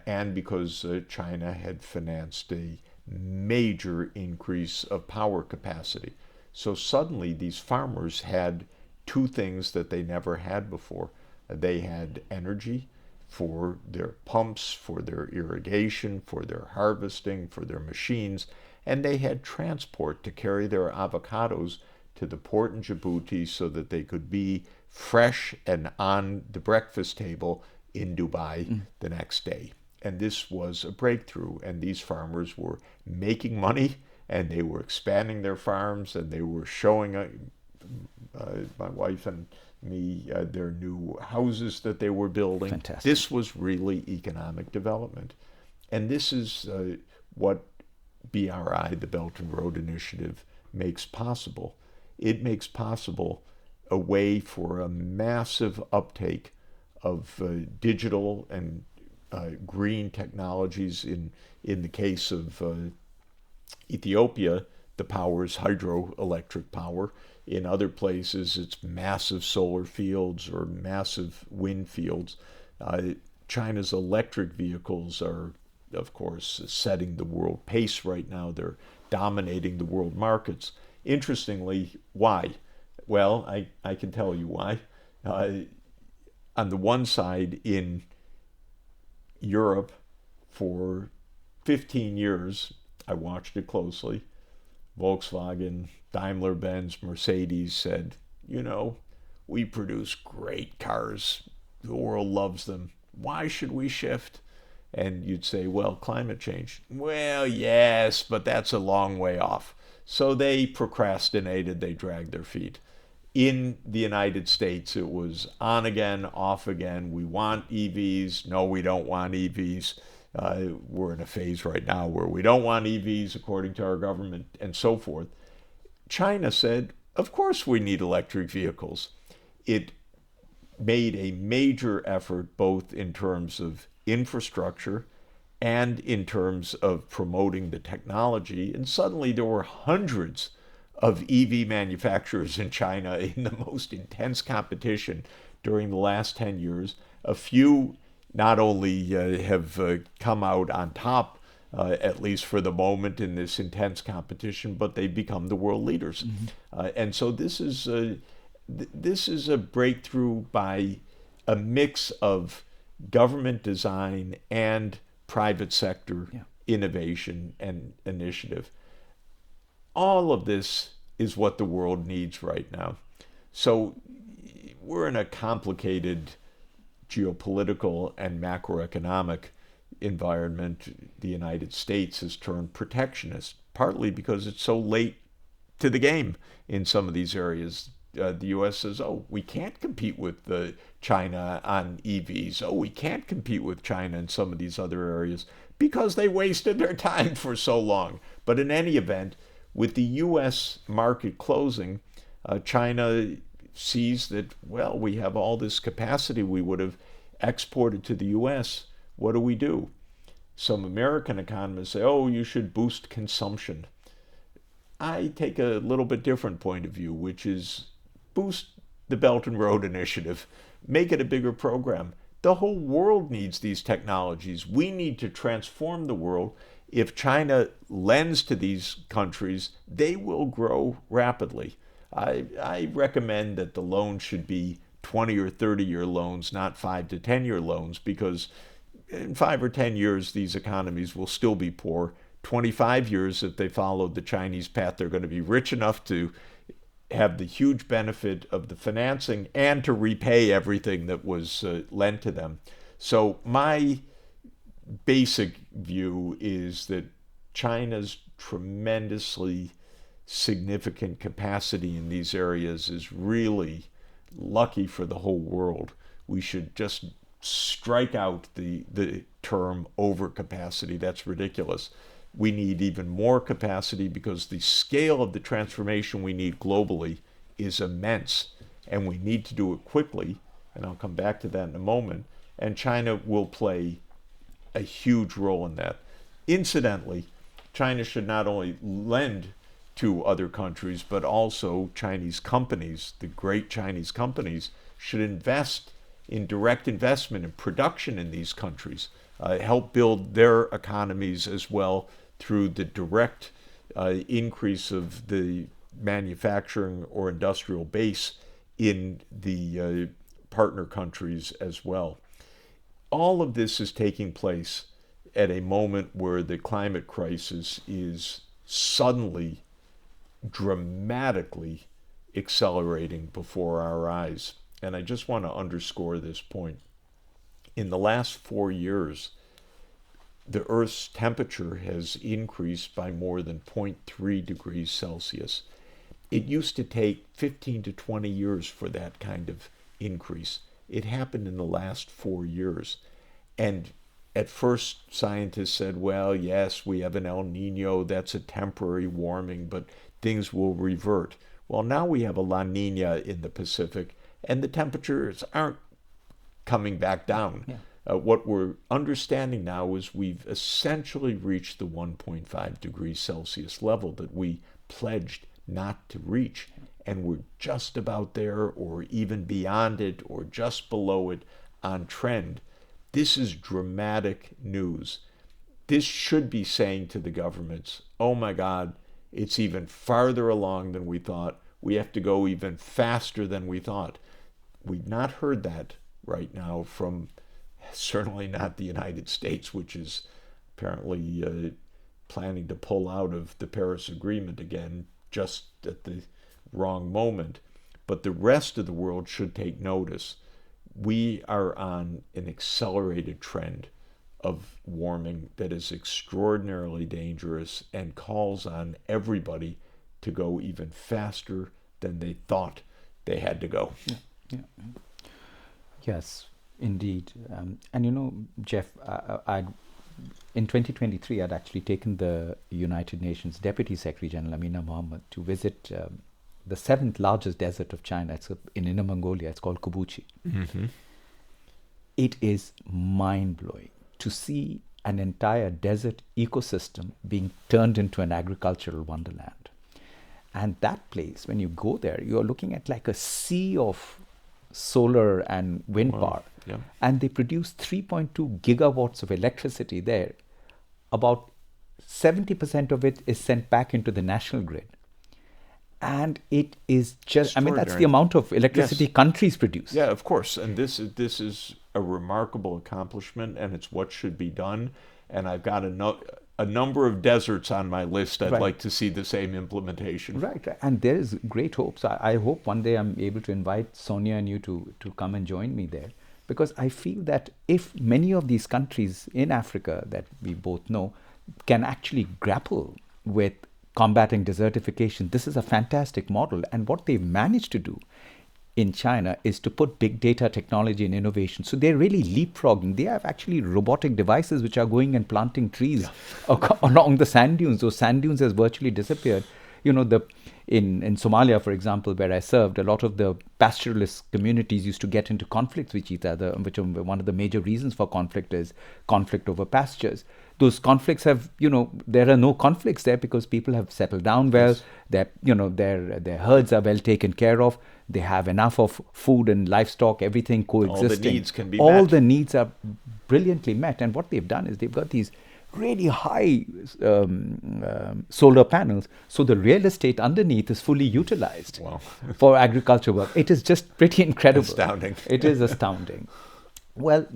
and because China had financed a major increase of power capacity. So suddenly these farmers had two things that they never had before. They had energy for their pumps, for their irrigation, for their harvesting, for their machines, and they had transport to carry their avocados to the port in Djibouti so that they could be fresh and on the breakfast table in Dubai the next day. And this was a breakthrough, and these farmers were making money, and they were expanding their farms, and they were showing my wife and me their new houses that they were building. Fantastic. This was really economic development. And this is what BRI, the Belt and Road Initiative, makes possible. It makes possible a way for a massive uptake of digital and green technologies. In the case of Ethiopia, the power is hydroelectric power. In other places, it's massive solar fields or massive wind fields. China's electric vehicles are, of course, setting the world pace right now. They're dominating the world markets. Interestingly, why? Well, I can tell you why. On the one side, in Europe, for 15 years, I watched it closely, Volkswagen, Daimler-Benz, Mercedes said, you know, we produce great cars. The world loves them. Why should we shift? And you'd say, well, climate change. Well, yes, but that's a long way off. So they procrastinated, they dragged their feet. In the United States, it was on again, off again. We want EVs. No, we don't want EVs. We're in a phase right now where we don't want EVs according to our government and so forth. China said, of course we need electric vehicles. It made a major effort both in terms of infrastructure and in terms of promoting the technology. And suddenly there were hundreds of EV manufacturers in China in the most intense competition during the last 10 years. A few not only have come out on top, at least for the moment, in this intense competition, but they've become the world leaders. And so this is a breakthrough by a mix of government design and private sector innovation and initiative. All of this is what the world needs right now. So we're in a complicated geopolitical and macroeconomic environment. The United States has turned protectionist, partly because it's so late to the game in some of these areas. The U.S. says, oh, we can't compete with China on EVs. Oh, we can't compete with China in some of these other areas because they wasted their time for so long. But in any event, with the U.S. market closing, China sees that, well, we have all this capacity we would have exported to the U.S. What do? Some American economists say, oh, you should boost consumption. I take a little bit different point of view, which is boost the Belt and Road Initiative, make it a bigger program. The whole world needs these technologies. We need to transform the world. If China lends to these countries, they will grow rapidly. I recommend that the loans should be 20 or 30-year loans, not 5 to 10-year loans, because in 5 or 10 years, these economies will still be poor. 25 years, if they followed the Chinese path, they're going to be rich enough to have the huge benefit of the financing and to repay everything that was lent to them. So my basic view is that China's tremendously significant capacity in these areas is really lucky for the whole world. We should just strike out the term overcapacity. That's ridiculous. We need even more capacity because the scale of the transformation we need globally is immense, and we need to do it quickly, and I'll come back to that in a moment, and China will play a huge role in that. Incidentally, China should not only lend to other countries, but also Chinese companies, the great Chinese companies, should invest in direct investment in production in these countries, help build their economies as well through the direct increase of the manufacturing or industrial base in the partner countries as well. All of this is taking place at a moment where the climate crisis is suddenly, dramatically accelerating before our eyes. And I just want to underscore this point. In the last 4 years, the Earth's temperature has increased by more than 0.3 degrees Celsius. It used to take 15 to 20 years for that kind of increase. It happened in the last 4 years. And at first, scientists said, well, yes, we have an El Nino, that's a temporary warming, but things will revert. Well, now we have a La Nina in the Pacific, and the temperatures aren't coming back down. Yeah. What we're understanding now is we've essentially reached the 1.5 degrees Celsius level that we pledged not to reach. And we're just about there, or even beyond it, or just below it on trend. This is dramatic news. This should be saying to the governments, oh my God, it's even farther along than we thought. We have to go even faster than we thought. We've not heard that right now from certainly not the United States, which is apparently planning to pull out of the Paris Agreement again just at the wrong moment. But the rest of the world should take notice. We are on an accelerated trend of warming that is extraordinarily dangerous and calls on everybody to go even faster than they thought they had to go. Yeah. Yes, indeed. And you know, Jeff, in 2023, I'd actually taken the United Nations Deputy Secretary General Amina Mohammed to visit the 7th largest desert of China. It's in Inner Mongolia. It's called Kubuchi. Mm-hmm. It is mind-blowing to see an entire desert ecosystem being turned into an agricultural wonderland. And that place, when you go there, you're looking at like a sea of solar and wind power. Yeah. And they produce 3.2 gigawatts of electricity there. About 70% of it is sent back into the national grid. And it is just, I mean, that's the Extraordinary. amount of electricity Yes. countries produce. Yeah, of course. And this is a remarkable accomplishment, and it's what should be done. And I've got a number of deserts on my list. I'd Right. like to see the same implementation. Right, right. And there is great hope. So I hope one day I'm able to invite Sonia and you to come and join me there. Because I feel that if many of these countries in Africa that we both know can actually grapple with combating desertification, this is a fantastic model. And what they've managed to do in China is to put big data technology and innovation. So they're really leapfrogging. They have actually robotic devices which are going and planting trees along the sand dunes. Those sand dunes has virtually disappeared. You know, in Somalia, for example, where I served, a lot of the pastoralist communities used to get into conflicts with each other, which one of the major reasons for conflict is conflict over pastures. Those conflicts have, there are no conflicts there because people have settled down well. Yes. Their herds are well taken care of. They have enough of food and livestock, everything coexisting. All the needs can be met. All the needs are brilliantly met. And what they've done is they've got these really high solar panels. So the real estate underneath is fully utilized for agriculture work. It is just pretty incredible. Astounding. It is astounding. Well,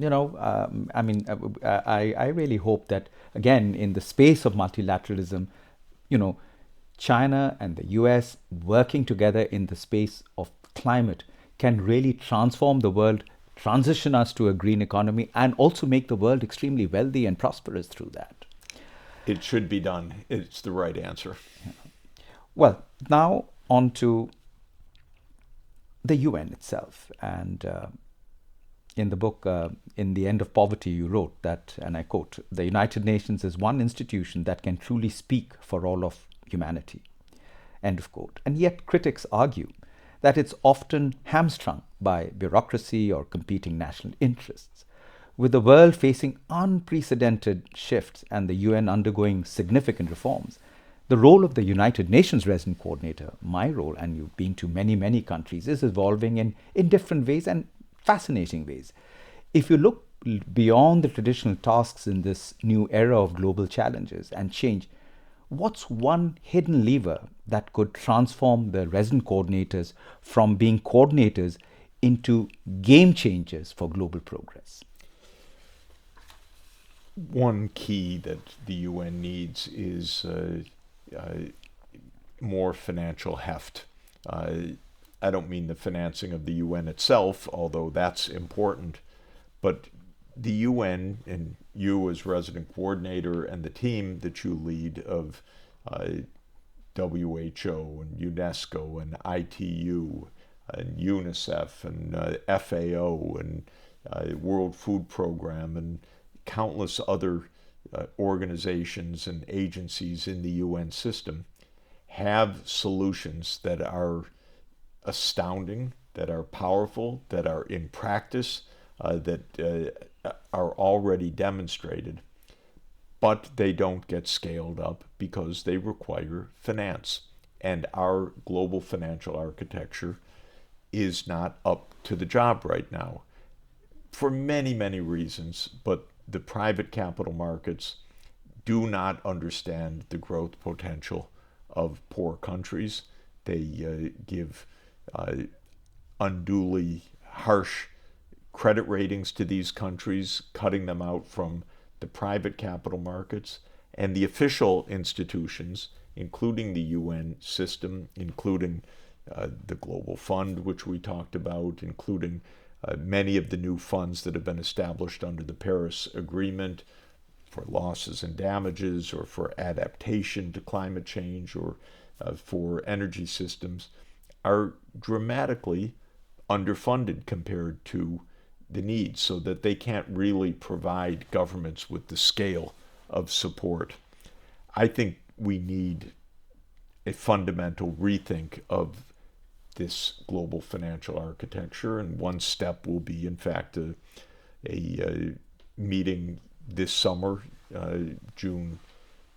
I really hope that, again, in the space of multilateralism, China and the US working together in the space of climate can really transform the world, transition us to a green economy, and also make the world extremely wealthy and prosperous through that. It should be done. It's the right answer. Yeah. Well, now on to the UN itself. And in the book, In the End of Poverty, you wrote that, and I quote, "The United Nations is one institution that can truly speak for all of humanity." End of quote. And yet critics argue that it's often hamstrung by bureaucracy or competing national interests. With the world facing unprecedented shifts and the UN undergoing significant reforms, the role of the United Nations resident coordinator, my role, and you've been to many, many countries, is evolving in different ways and fascinating ways. If you look beyond the traditional tasks in this new era of global challenges and change, what's one hidden lever that could transform the resident coordinators from being coordinators into game changers for global progress? One key that the UN needs is more financial heft. I don't mean the financing of the UN itself, although that's important, but the UN and you as resident coordinator and the team that you lead of WHO and UNESCO and ITU and UNICEF and FAO and World Food Program and countless other organizations and agencies in the UN system have solutions that are astounding, that are powerful, that are in practice, that are already demonstrated, but they don't get scaled up because they require finance. And our global financial architecture is not up to the job right now for many, many reasons, but the private capital markets do not understand the growth potential of poor countries. They give unduly harsh credit ratings to these countries, cutting them out from the private capital markets, and the official institutions, including the UN system, including the Global Fund, which we talked about, including many of the new funds that have been established under the Paris Agreement for losses and damages, or for adaptation to climate change, or for energy systems, are dramatically underfunded compared to the needs, so that they can't really provide governments with the scale of support. I think we need a fundamental rethink of this global financial architecture, and one step will be, in fact, a meeting this summer, June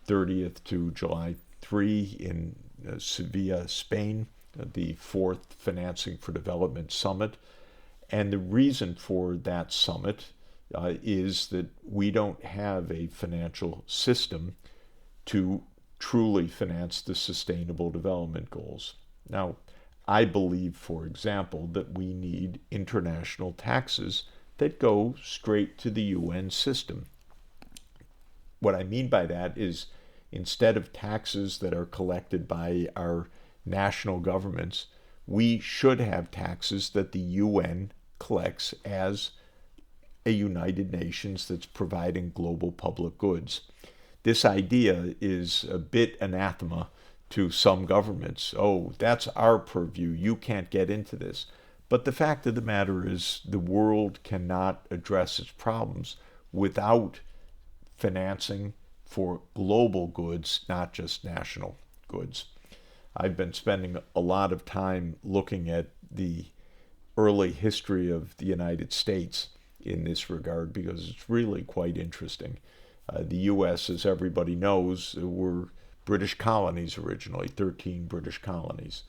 30th to July 3 in Sevilla, Spain, the fourth Financing for Development Summit. And the reason for that summit is that we don't have a financial system to truly finance the Sustainable Development Goals. Now, I believe, for example, that we need international taxes that go straight to the UN system. What I mean by that is instead of taxes that are collected by our national governments, we should have taxes that the UN collects as a United Nations that's providing global public goods. This idea is a bit anathema to some governments. Oh, that's our purview. You can't get into this. But the fact of the matter is the world cannot address its problems without financing for global goods, not just national goods. I've been spending a lot of time looking at the early history of the United States in this regard because it's really quite interesting. The U.S., as everybody knows, were British colonies originally, 13 British colonies.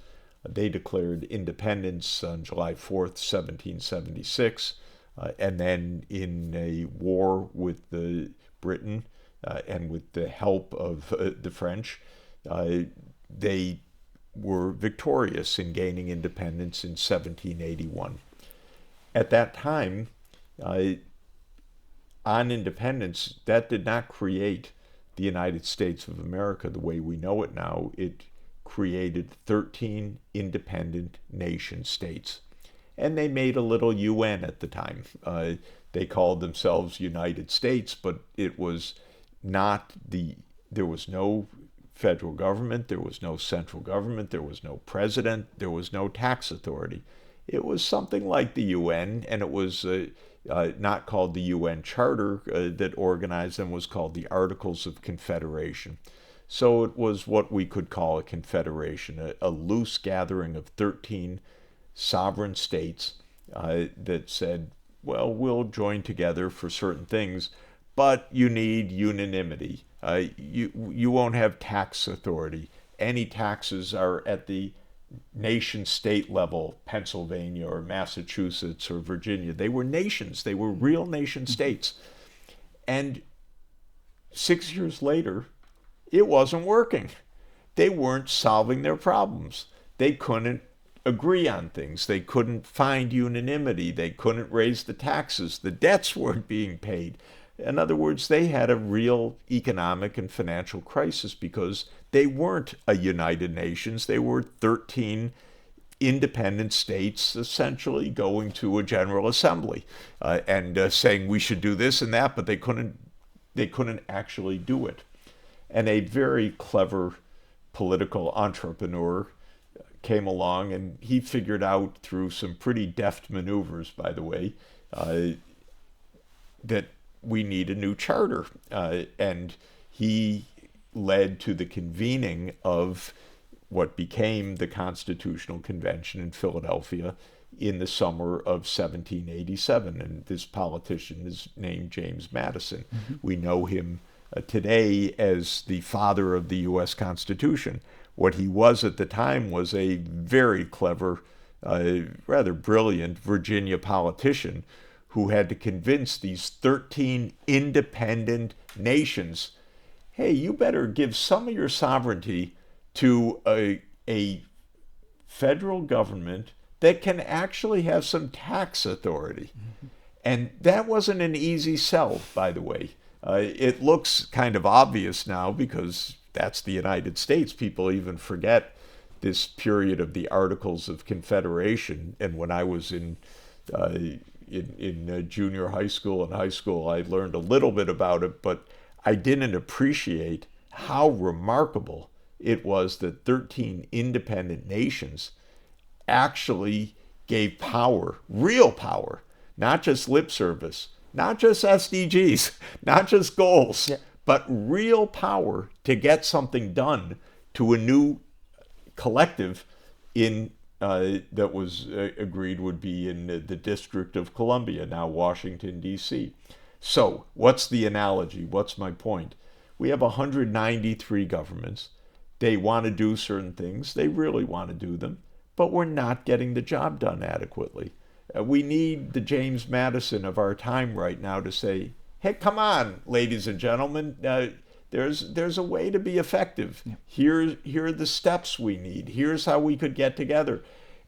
They declared independence on July 4th, 1776, and then in a war with Britain and with the help of the French, they were victorious in gaining independence in 1781. At that time, on independence, that did not create the United States of America the way we know it now. It created 13 independent nation states. And they made a little UN at the time. They called themselves United States, but it was not there was no federal government, there was no central government, there was no president, there was no tax authority. It was something like the UN, and it was not called the UN Charter that organized them, was called the Articles of Confederation. So it was what we could call a confederation, a loose gathering of 13 sovereign states that said, well, we'll join together for certain things, but you need unanimity. You won't have tax authority. Any taxes are at the nation state level, Pennsylvania or Massachusetts or Virginia. They were nations. They were real nation states. And 6 years later, it wasn't working. They weren't solving their problems. They couldn't agree on things. They couldn't find unanimity. They couldn't raise the taxes. The debts weren't being paid. In other words, they had a real economic and financial crisis because they weren't a United Nations. They were 13 independent states essentially going to a General Assembly and saying we should do this and that, but they couldn't actually do it. And a very clever political entrepreneur came along, and he figured out through some pretty deft maneuvers, by the way, that we need a new charter. And he led to the convening of what became the Constitutional Convention in Philadelphia in the summer of 1787. And this politician is named James Madison. Mm-hmm. We know him today as the father of the U.S. Constitution. What he was at the time was a very clever, rather brilliant Virginia politician who had to convince these 13 independent nations, hey, you better give some of your sovereignty to a federal government that can actually have some tax authority. Mm-hmm. And that wasn't an easy sell, by the way. It looks kind of obvious now because that's the United States. People even forget this period of the Articles of Confederation. And when I was in junior high school and high school, I learned a little bit about it, but I didn't appreciate how remarkable it was that 13 independent nations actually gave power, real power, not just lip service, not just SDGs, not just goals, but real power to get something done to a new collective in that was agreed would be in the District of Columbia, now Washington, D.C. So, what's the analogy? What's my point? We have 193 governments. They want to do certain things. They really want to do them, but we're not getting the job done adequately. We need the James Madison of our time right now to say, hey, come on, ladies and gentlemen, there's a way to be effective. Yeah. Here are the steps we need. Here's how we could get together.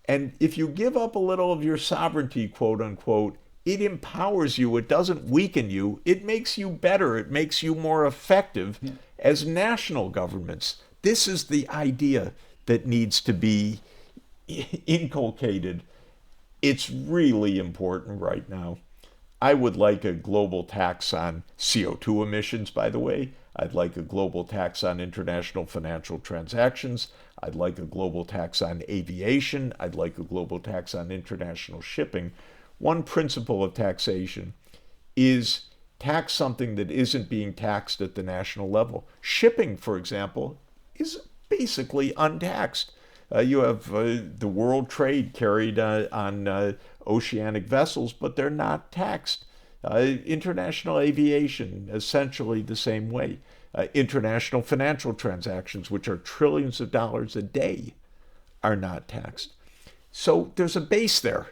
And if you give up a little of your sovereignty, quote unquote, it empowers you. It doesn't weaken you. It makes you better. It makes you more effective as national governments. This is the idea that needs to be inculcated. It's really important right now. I would like a global tax on CO2 emissions, by the way. I'd like a global tax on international financial transactions. I'd like a global tax on aviation. I'd like a global tax on international shipping. One principle of taxation is tax something that isn't being taxed at the national level. Shipping, for example, is basically untaxed. You have the world trade carried on oceanic vessels, but they're not taxed. International aviation, essentially the same way. International financial transactions, which are trillions of dollars a day, are not taxed. So there's a base there.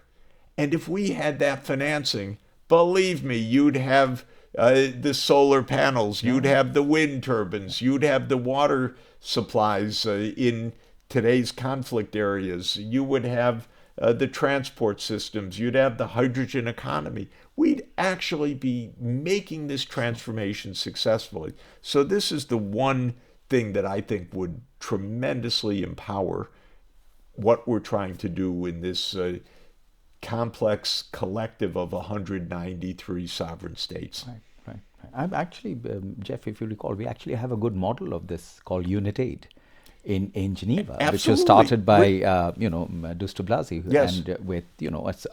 And if we had that financing, believe me, you'd have the solar panels, you'd have the wind turbines, you'd have the water supplies in today's conflict areas, you would have the transport systems, you'd have the hydrogen economy. We'd actually be making this transformation successfully. So this is the one thing that I think would tremendously empower what we're trying to do in this complex collective of 193 sovereign states. Right. I'm actually, Jeff, if you recall, we actually have a good model of this called UNITAID in Geneva, Absolutely. which was started by Dusto Blasi, Yes. and with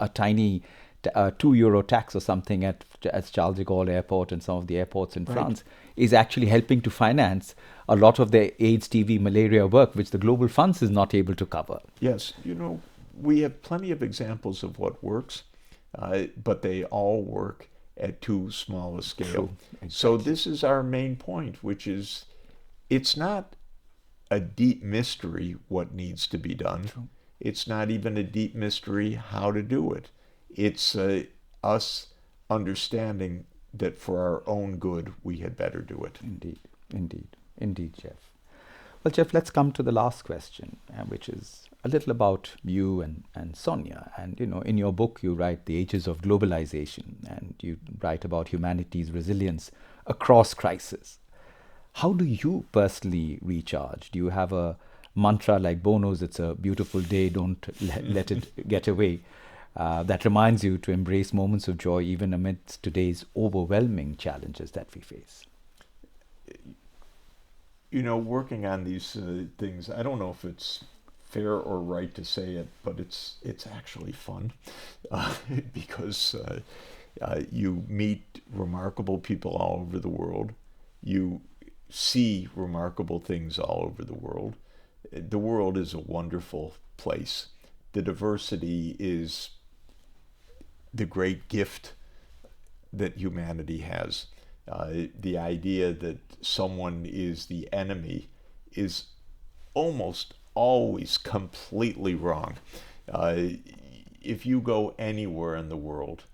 a tiny €2 tax or something at Charles de Gaulle Airport and some of the airports in France is actually helping to finance a lot of the AIDS, TB, malaria work, which the Global Funds is not able to cover. Yes, we have plenty of examples of what works, but they all work at too small a scale. True. Exactly. So this is our main point, which is it's not a deep mystery what needs to be done. True. It's not even a deep mystery how to do it. It's us understanding that for our own good, we had better do it. Indeed, Jeff. Well, Jeff, let's come to the last question, which is a little about you and Sonia. And, in your book, you write The Ages of Globalization, and you write about humanity's resilience across crisis. How do you personally recharge? Do you have a mantra like Bono's, it's a beautiful day, don't let it get away, that reminds you to embrace moments of joy even amidst today's overwhelming challenges that we face? Working on these things, I don't know if it's fair or right to say it, but it's actually fun because you meet remarkable people all over the world. You see remarkable things all over the world. The world is a wonderful place. The diversity is the great gift that humanity has. The idea that someone is the enemy is almost always completely wrong. If you go anywhere in the world,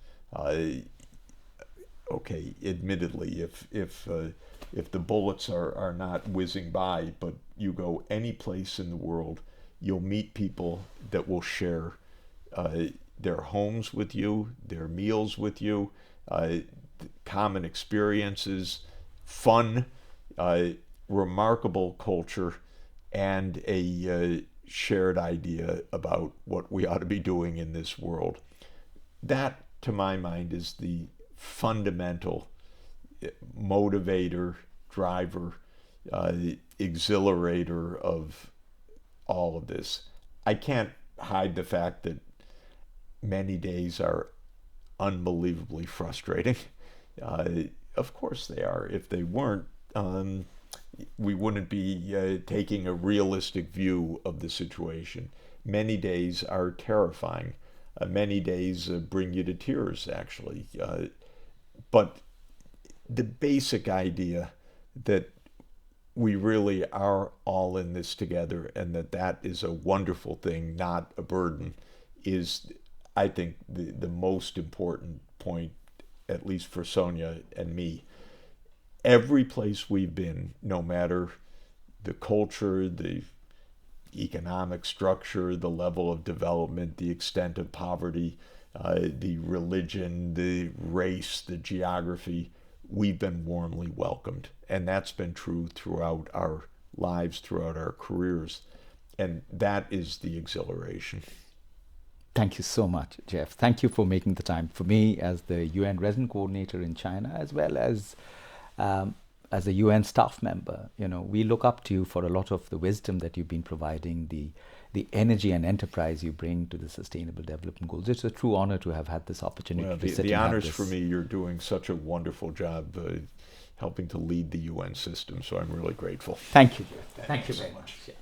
admittedly, if the bullets are not whizzing by, but you go any place in the world, you'll meet people that will share their homes with you, their meals with you, common experiences, fun, remarkable culture, and a shared idea about what we ought to be doing in this world. That, to my mind, is the fundamental motivator, driver, exhilarator of all of this. I can't hide the fact that many days are unbelievably frustrating. Of course they are. If they weren't, we wouldn't be taking a realistic view of the situation. Many days are terrifying. Many days bring you to tears, actually. But the basic idea that we really are all in this together and that is a wonderful thing, not a burden, is, I think, the most important point, at least for Sonia and me. Every place we've been, no matter the culture, the economic structure, the level of development, the extent of poverty, the religion, the race, the geography, we've been warmly welcomed. And that's been true throughout our lives, throughout our careers. And that is the exhilaration. Thank you so much, Jeff. Thank you for making the time for me as the UN resident coordinator in China, as well as a UN staff member. You know, we look up to you for a lot of the wisdom that you've been providing, the energy and enterprise you bring to the Sustainable Development Goals. It's a true honor to have had this opportunity Well, to sit the and have honors this. for me. You're doing such a wonderful job helping to lead the UN system, so I'm really grateful. Thank you, Jeff. Thank you very much. Yeah.